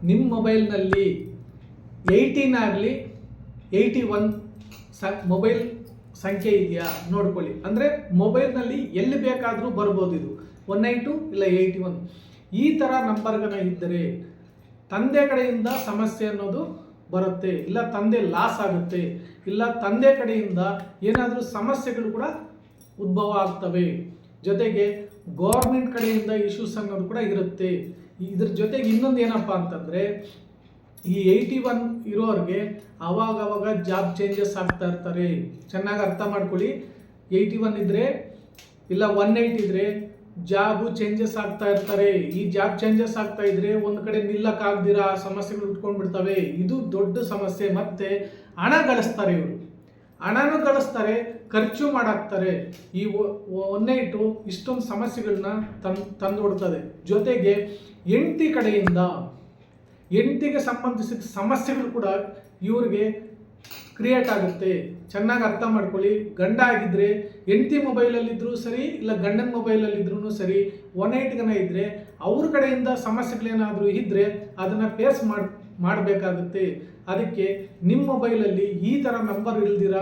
ನಿಮ್ಮ ಮೊಬೈಲ್ನಲ್ಲಿ 18 ಆಗಲಿ 81 ಮೊಬೈಲ್ ಸಂಖ್ಯೆ ಇದೆಯಾ ನೋಡ್ಕೊಳ್ಳಿ. ಅಂದರೆ ಮೊಬೈಲ್ನಲ್ಲಿ ಎಲ್ಲಿ ಬೇಕಾದರೂ ಬರ್ಬೋದು. ಇದು 192 ಇಲ್ಲ 81 ಈ ಥರ ನಂಬರ್ಗನ ಇದ್ದರೆ ತಂದೆ ಕಡೆಯಿಂದ ಸಮಸ್ಯೆ ಅನ್ನೋದು ಬರುತ್ತೆ, ಇಲ್ಲ ತಂದೆ ಲಾಸ್ ಆಗುತ್ತೆ, ಇಲ್ಲ ತಂದೆ ಕಡೆಯಿಂದ ಏನಾದರೂ ಸಮಸ್ಯೆಗಳು ಕೂಡ ಉದ್ಭವ ಆಗ್ತವೆ. ಜೊತೆಗೆ ಗೌರ್ಮೆಂಟ್ ಕಡೆಯಿಂದ ಇಶ್ಯೂಸ್ ಅನ್ನೋದು ಕೂಡ ಇರುತ್ತೆ. ಇದ್ರ ಜೊತೆಗೆ ಇನ್ನೊಂದು ಏನಪ್ಪ ಅಂತಂದರೆ, ಈ 81 ಇರೋರಿಗೆ ಅವಾಗವಾಗ ಜಾಬ್ ಚೇಂಜಸ್ ಆಗ್ತಾ ಇರ್ತಾರೆ. ಚೆನ್ನಾಗಿ ಅರ್ಥ ಮಾಡ್ಕೊಳ್ಳಿ. 81 ಇದ್ದರೆ ಇಲ್ಲ 180 ಇದ್ದರೆ ಜಾಬು ಚೇಂಜಸ್ ಆಗ್ತಾ ಇರ್ತಾರೆ. ಈ ಜಾಬ್ ಚೇಂಜಸ್ ಆಗ್ತಾ ಇದ್ರೆ ಒಂದು ಕಡೆ ನಿಲ್ಲಕ್ಕಾಗ್ದಿರ ಸಮಸ್ಯೆಗಳು ಉಟ್ಕೊಂಡ್ಬಿಡ್ತವೆ. ಇದು ದೊಡ್ಡ ಸಮಸ್ಯೆ. ಮತ್ತೆ ಹಣ ಗಳಿಸ್ತಾರೆ, ಇವರು ಹಣನೂ ಗಳಿಸ್ತಾರೆ, ಖರ್ಚು ಮಾಡಾಕ್ತಾರೆ. ಈ 180 ಇಷ್ಟೊಂದು ಸಮಸ್ಯೆಗಳನ್ನ ತಂದುಕೊಡ್ತದೆ. ಜೊತೆಗೆ ಹೆಂಡತಿಗೆ ಸಂಬಂಧಿಸಿದ ಸಮಸ್ಯೆಗಳು ಕೂಡ ಇವ್ರಿಗೆ ಕ್ರಿಯೇಟ್ ಆಗುತ್ತೆ. ಚೆನ್ನಾಗಿ ಅರ್ಥ ಮಾಡ್ಕೊಳ್ಳಿ. ಗಂಡ ಆಗಿದ್ದರೆ ಹೆಂಡತಿ ಮೊಬೈಲಲ್ಲಿದ್ದರೂ ಸರಿ, ಇಲ್ಲ ಗಂಡನ ಮೊಬೈಲಲ್ಲಿದ್ರೂ ಸರಿ, 180 ಇದ್ದರೆ ಅವ್ರ ಕಡೆಯಿಂದ ಸಮಸ್ಯೆಗಳೇನಾದರೂ ಇದ್ದರೆ ಅದನ್ನು ಫೇಸ್ ಮಾಡಬೇಕಾಗುತ್ತೆ. ಅದಕ್ಕೆ ನಿಮ್ಮ ಮೊಬೈಲಲ್ಲಿ ಈ ಥರ ನಂಬರ್ ಇಲ್ದಿರ